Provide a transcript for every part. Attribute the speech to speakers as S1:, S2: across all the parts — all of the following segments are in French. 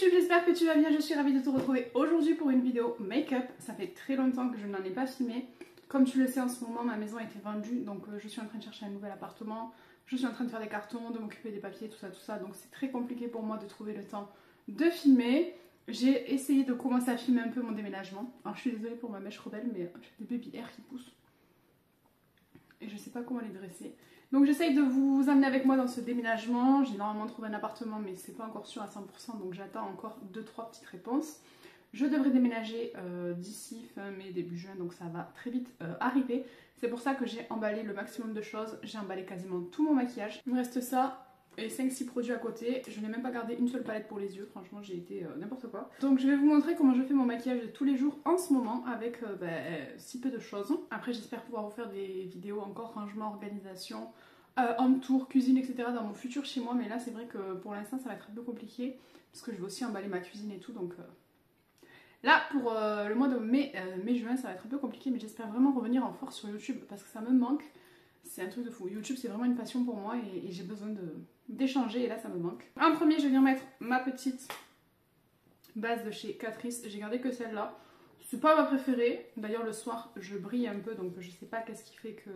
S1: YouTube, j'espère que tu vas bien, je suis ravie de te retrouver aujourd'hui pour une vidéo make-up. Ça fait très longtemps que je n'en ai pas filmé. Comme tu le sais, en ce moment ma maison a été vendue, donc je suis en train de chercher un nouvel appartement. Je suis en train de faire des cartons, de m'occuper des papiers, tout ça, donc c'est très compliqué pour moi de trouver le temps de filmer. J'ai essayé de commencer à filmer un peu mon déménagement. Alors je suis désolée pour ma mèche rebelle, mais j'ai des baby hair qui poussent. Et je sais pas comment les dresser. Donc j'essaye de vous amener avec moi dans ce déménagement. J'ai normalement trouvé un appartement mais c'est pas encore sûr à 100%, donc j'attends encore 2-3 petites réponses. Je devrais déménager d'ici fin mai, début juin, donc ça va très vite arriver. C'est pour ça que j'ai emballé le maximum de choses. J'ai emballé quasiment tout mon maquillage. Il me reste ça et 5-6 produits à côté. Je n'ai même pas gardé une seule palette pour les yeux, franchement j'ai été n'importe quoi. Donc je vais vous montrer comment je fais mon maquillage de tous les jours en ce moment avec si peu de choses. Après j'espère pouvoir vous faire des vidéos encore rangement, organisation, home tour, cuisine, etc. dans mon futur chez moi. Mais là c'est vrai que pour l'instant ça va être un peu compliqué parce que je vais aussi emballer ma cuisine et tout, donc... Là, pour le mois de mai-juin, ça va être un peu compliqué, mais j'espère vraiment revenir en force sur YouTube parce que ça me manque. C'est un truc de fou. YouTube, c'est vraiment une passion pour moi et j'ai besoin d'échanger et là, ça me manque. En premier, je viens mettre ma petite base de chez Catrice. J'ai gardé que celle-là. C'est pas ma préférée. D'ailleurs, le soir, je brille un peu, donc je sais pas qu'est-ce qui fait que...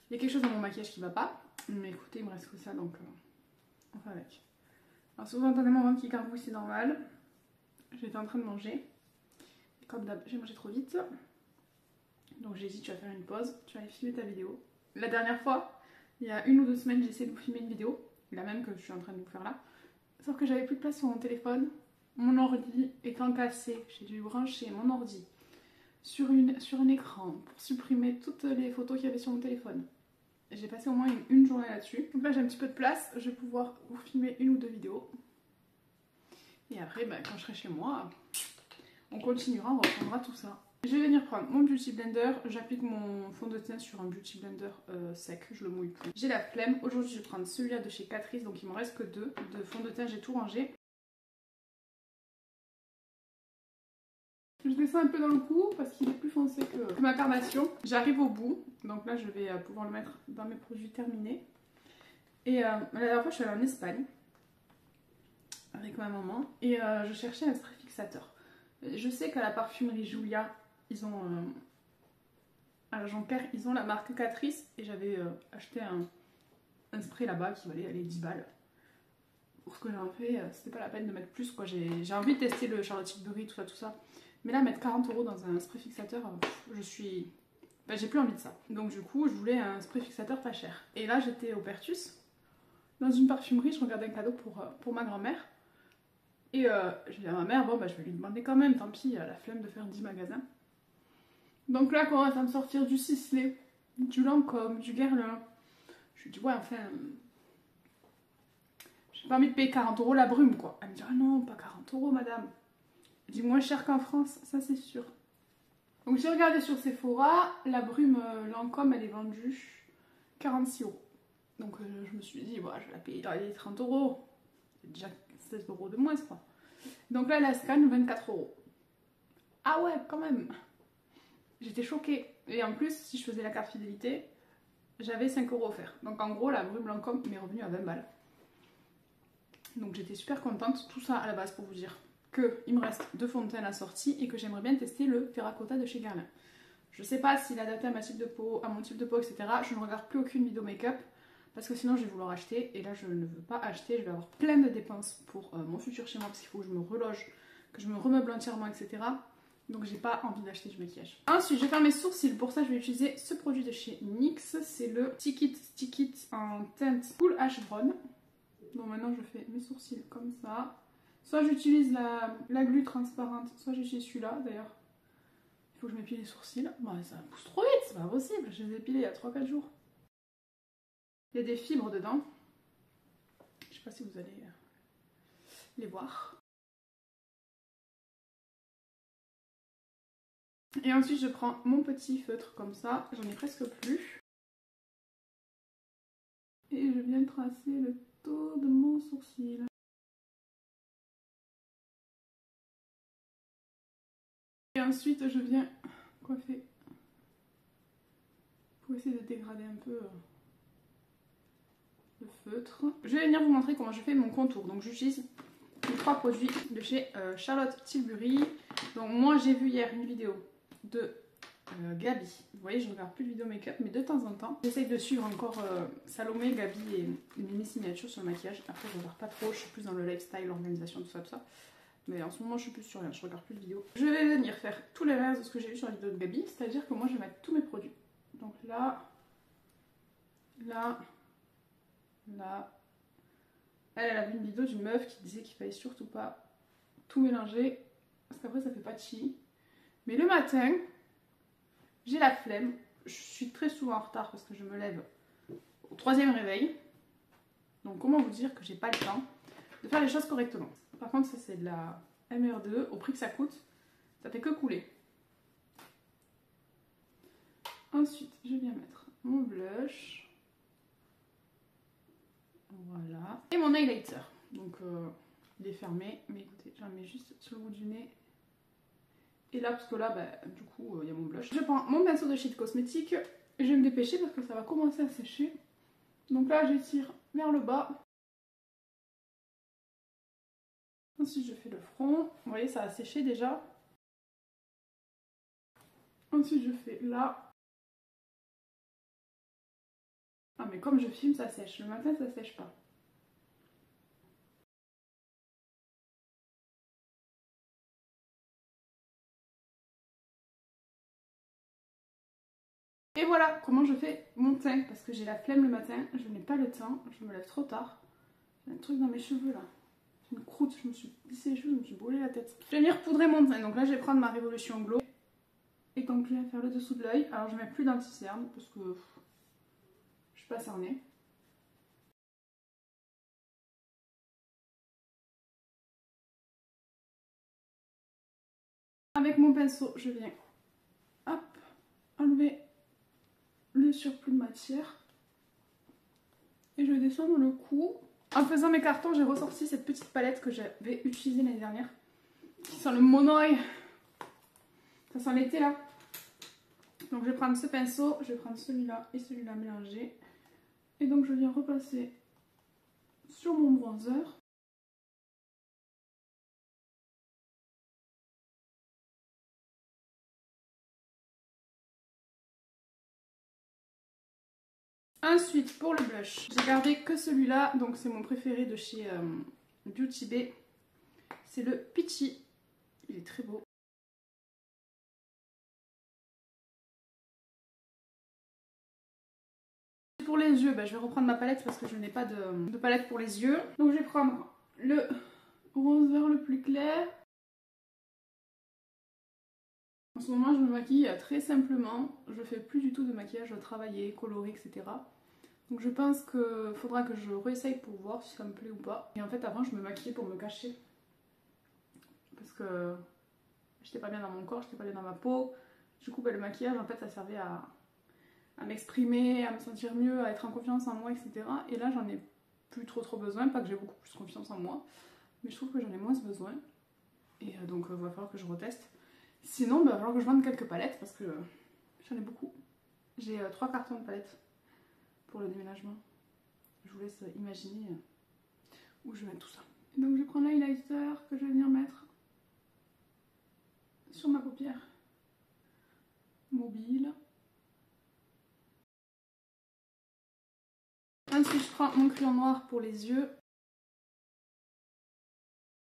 S1: Il y a quelque chose dans mon maquillage qui va pas. Mais écoutez, il me reste que ça, donc on fait avec. Alors, souvent, entendez mon ventre qui garbouille, c'est normal. J'étais en train de manger. Comme d'hab, j'ai mangé trop vite. Donc j'ai dit tu vas faire une pause, tu vas aller filmer ta vidéo. La dernière fois, il y a 1 ou 2 semaines, j'ai essayé de vous filmer une vidéo. La même que je suis en train de vous faire là. Sauf que j'avais plus de place sur mon téléphone. Mon ordi étant cassé, j'ai dû brancher mon ordi sur un écran pour supprimer toutes les photos qu'il y avait sur mon téléphone. J'ai passé au moins une journée là-dessus. Donc là j'ai un petit peu de place, je vais pouvoir vous filmer 1 ou 2 vidéos. Et après, quand je serai chez moi... on continuera, on reprendra tout ça. Je vais venir prendre mon Beauty Blender. J'applique mon fond de teint sur un Beauty Blender sec, je le mouille plus. J'ai la flemme. Aujourd'hui, je vais prendre celui-là de chez Catrice, donc il m'en reste que 2. De fond de teint, j'ai tout rangé. Je descends un peu dans le cou parce qu'il est plus foncé que ma carnation. J'arrive au bout, donc là, je vais pouvoir le mettre dans mes produits terminés. Et la dernière fois, je suis allée en Espagne avec ma maman et je cherchais un spray fixateur. Je sais qu'à la parfumerie Julia, ils ont à la Jonquière, ils ont la marque Catrice et j'avais acheté un spray là-bas qui valait aller 10 balles. Pour ce que j'en fais, c'était pas la peine de mettre plus quoi. J'ai envie de tester le Charlotte Tilbury, tout ça. Mais là, mettre 40 € dans un spray fixateur, j'ai plus envie de ça. Donc du coup, je voulais un spray fixateur pas cher. Et là, j'étais au Pertus, dans une parfumerie, je regardais un cadeau pour ma grand-mère. Et je dis à ma mère, bon je vais lui demander quand même, tant pis, la flemme de faire 10 magasins. Donc là, quand on va me sortir du Sisley, du Lancôme, du Guerlain, je lui dis, ouais, enfin, j'ai pas envie de payer 40 € la brume, quoi. Elle me dit, ah non, pas 40 € madame. Elle dit, moins cher qu'en France, ça c'est sûr. Donc j'ai regardé sur Sephora, la brume Lancôme, elle est vendue 46 €. Donc je me suis dit, je vais la payer dans les 30 €. C'est déjà 16 € de moins, quoi. Donc là, la scan, 24 €. Ah ouais, quand même. J'étais choquée. Et en plus, si je faisais la carte fidélité, j'avais 5 € offerts. Donc en gros, la brume Lancôme m'est revenue à 20 balles. Donc j'étais super contente. Tout ça à la base pour vous dire qu'il me reste 2 fonds de teint à la sortie et que j'aimerais bien tester le Terracotta de chez Guerlain. Je sais pas s'il est adapté à mon type de peau, etc. Je ne regarde plus aucune vidéo make-up. Parce que sinon je vais vouloir acheter et là je ne veux pas acheter, je vais avoir plein de dépenses pour mon futur chez moi parce qu'il faut que je me reloge, que je me remeuble entièrement, etc. Donc j'ai pas envie d'acheter du maquillage. Ensuite je vais faire mes sourcils, pour ça je vais utiliser ce produit de chez NYX, c'est le Stick It en teinte Cool Ash Brown. Donc maintenant je fais mes sourcils comme ça. Soit j'utilise la glu transparente, soit j'utilise celui-là d'ailleurs. Il faut que je m'épile les sourcils. Ça pousse trop vite, c'est pas possible, je les ai épilés il y a 3-4 jours. Il y a des fibres dedans. Je sais pas si vous allez les voir. Et ensuite je prends mon petit feutre comme ça. J'en ai presque plus. Et je viens tracer le tour de mon sourcil. Et ensuite je viens coiffer. Pour essayer de dégrader un peu... le feutre. Je vais venir vous montrer comment je fais mon contour. Donc j'utilise les 3 produits de chez Charlotte Tilbury. Donc moi j'ai vu hier une vidéo de Gabi. Vous voyez, je regarde plus de vidéos make-up, mais de temps en temps j'essaye de suivre encore Salomé, Gabi et Mimi Signature sur le maquillage. Après je regarde pas trop, je suis plus dans le lifestyle, l'organisation, tout ça. Mais en ce moment je suis plus sur rien, je regarde plus de vidéos. Je vais venir faire tous les l'inverse de ce que j'ai vu sur la vidéo de Gabi, c'est-à-dire que moi je vais mettre tous mes produits. Donc là, là, là. Elle a vu une vidéo d'une meuf qui disait qu'il fallait surtout pas tout mélanger parce qu'après ça fait pas de chi. Mais le matin, j'ai la flemme. Je suis très souvent en retard parce que je me lève au 3e réveil. Donc comment vous dire que j'ai pas le temps de faire les choses correctement. Par contre ça c'est de la MR2, au prix que ça coûte, ça fait que couler. Ensuite je viens mettre mon blush. Voilà. Et mon highlighter. Donc il est fermé, mais écoutez, j'en mets juste sur le bout du nez. Et là, parce que là, bah, du coup, il y a mon blush. Je prends mon pinceau de chez Cosmétiques. Je vais me dépêcher parce que ça va commencer à sécher. Donc là, j'étire vers le bas. Ensuite, je fais le front. Vous voyez, ça a séché déjà. Ensuite, je fais là. Ah, mais comme je filme, ça sèche. Le matin, ça sèche pas. Et voilà comment je fais mon teint, parce que j'ai la flemme le matin, je n'ai pas le temps, je me lève trop tard. J'ai un truc dans mes cheveux là, j'ai une croûte, je me suis lissé les cheveux, je me suis brûlé la tête. Je vais venir poudrer mon teint, donc là je vais prendre ma Révolution Glow. Et donc je vais faire le dessous de l'œil, alors je mets plus d'anti-cerne parce que je suis pas cernée. Avec mon pinceau, je viens hop, enlever le surplus de matière et je vais descendre le cou. En faisant mes cartons, j'ai ressorti cette petite palette que j'avais utilisée l'année dernière, qui sent le monoeil. Ça sent l'été là. Donc je vais prendre ce pinceau, je vais prendre celui-là et celui-là mélangés. Et donc je viens repasser sur mon bronzer. Ensuite, pour le blush, j'ai gardé que celui-là, donc c'est mon préféré de chez Beauty Bay. C'est le Peachy, il est très beau. Pour les yeux, bah, je vais reprendre ma palette parce que je n'ai pas de palette pour les yeux. Donc je vais prendre le roseur le plus clair. En ce moment, je me maquille très simplement. Je fais plus du tout de maquillage travaillé, coloré, etc. Donc je pense qu'il faudra que je réessaye pour voir si ça me plaît ou pas. Et en fait avant je me maquillais pour me cacher. Parce que j'étais pas bien dans mon corps, j'étais pas bien dans ma peau. Du coup bah, le maquillage en fait ça servait à m'exprimer, à me sentir mieux, à être en confiance en moi, etc. Et là j'en ai plus trop besoin, pas que j'ai beaucoup plus confiance en moi. Mais je trouve que j'en ai moins besoin. Et donc il va falloir que je reteste. Sinon il va falloir que je vende quelques palettes parce que j'en ai beaucoup. J'ai 3 cartons de palettes. Pour le déménagement. Je vous laisse imaginer où je vais mettre tout ça. Et donc je prends l'highlighter que je vais venir mettre sur ma paupière mobile. Ensuite je prends mon crayon noir pour les yeux.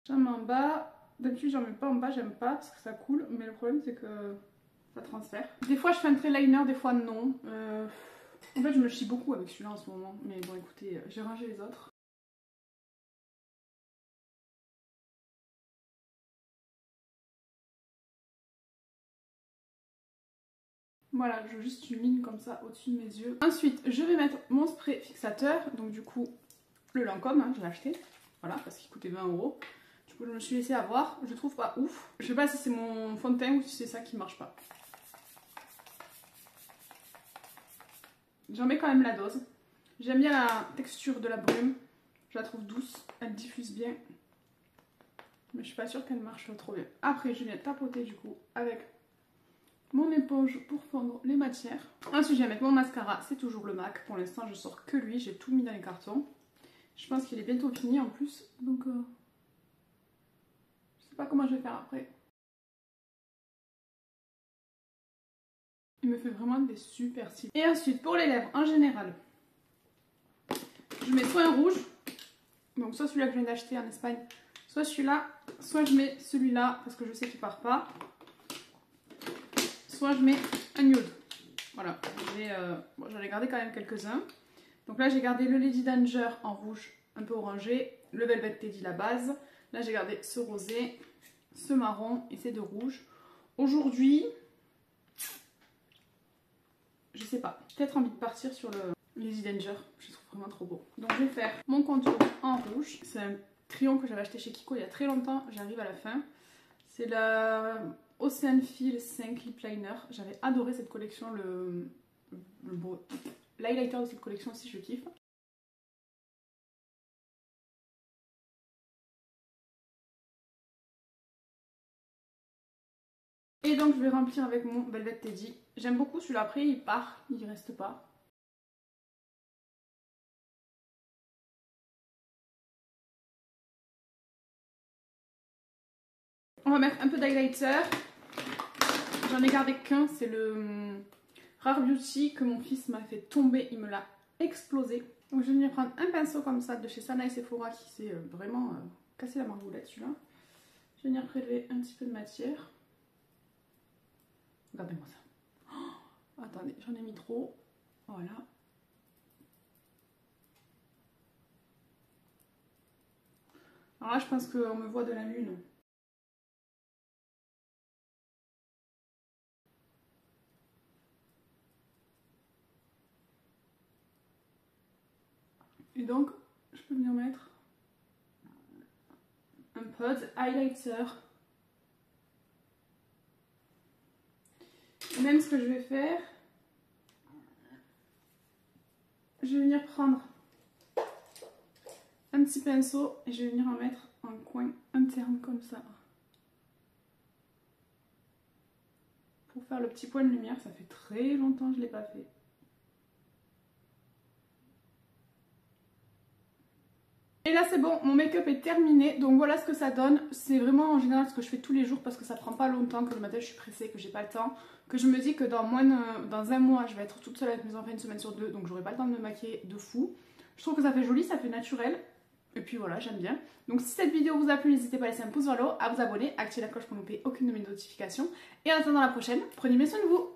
S1: J'en mets en bas. D'habitude j'en mets pas en bas, j'aime pas parce que ça coule. Mais le problème c'est que ça transfère. Des fois je fais un trait liner, des fois non. En fait je me chie beaucoup avec celui-là en ce moment, mais bon écoutez, j'ai rangé les autres. Voilà, je veux juste une ligne comme ça au-dessus de mes yeux. Ensuite je vais mettre mon spray fixateur, donc du coup le Lancôme, hein, je l'ai acheté, voilà, parce qu'il coûtait 20 €. Du coup je me suis laissée avoir, je trouve pas ouf. Je sais pas si c'est mon fond de teint ou si c'est ça qui marche pas. J'en mets quand même la dose. J'aime bien la texture de la brume. Je la trouve douce. Elle diffuse bien. Mais je suis pas sûre qu'elle marche trop bien. Après, je viens tapoter du coup avec mon éponge pour fondre les matières. Ensuite, je viens mettre mon mascara. C'est toujours le MAC. Pour l'instant, je sors que lui. J'ai tout mis dans les cartons. Je pense qu'il est bientôt fini en plus. Donc, sais pas comment je vais faire après. Il me fait vraiment des super cils. Et ensuite, pour les lèvres en général, je mets soit un rouge, donc soit celui-là que je viens d'acheter en Espagne, soit celui-là, soit je mets celui-là parce que je sais qu'il part pas, soit je mets un nude. Voilà, j'en ai gardé quand même quelques-uns. Donc là j'ai gardé le Lady Danger en rouge un peu orangé, le Velvet Teddy la base. Là j'ai gardé ce rosé, ce marron et ces deux rouges. Aujourd'hui, je sais pas, peut-être envie de partir sur le Lady Danger, je le trouve vraiment trop beau. Donc je vais faire mon contour en rouge. C'est un crayon que j'avais acheté chez Kiko il y a très longtemps, j'arrive à la fin. C'est la Ocean Feel 5 Lip Liner. J'avais adoré cette collection, l'highlighter de cette collection aussi je kiffe. Et donc je vais remplir avec mon Velvet Teddy. J'aime beaucoup celui-là, après il part, il reste pas. On va mettre un peu d'highlighter. J'en ai gardé qu'un, c'est le Rare Beauty que mon fils m'a fait tomber, il me l'a explosé. Donc je vais venir prendre un pinceau comme ça de chez Sana et Sephora qui s'est vraiment cassé la margoulette celui-là. Je vais venir prélever un petit peu de matière. Regardez-moi ça. Oh, attendez, j'en ai mis trop. Voilà. Alors là, je pense qu'on me voit de la lune. Et donc, je peux venir mettre un peu de highlighter. Et même ce que je vais faire, je vais venir prendre un petit pinceau et je vais venir en mettre en coin interne comme ça. Pour faire le petit point de lumière, ça fait très longtemps que je ne l'ai pas fait. Et là c'est bon, mon make-up est terminé, donc voilà ce que ça donne. C'est vraiment en général ce que je fais tous les jours parce que ça prend pas longtemps, que le matin je suis pressée, que j'ai pas le temps, que je me dis que dans un mois je vais être toute seule avec mes enfants une semaine sur deux, donc j'aurai pas le temps de me maquiller de fou. Je trouve que ça fait joli, ça fait naturel, et puis voilà, j'aime bien. Donc si cette vidéo vous a plu, n'hésitez pas à laisser un pouce vers le haut, à vous abonner, à activer la cloche pour ne louper aucune de mes notifications. Et en attendant la prochaine, prenez bien soin de vous.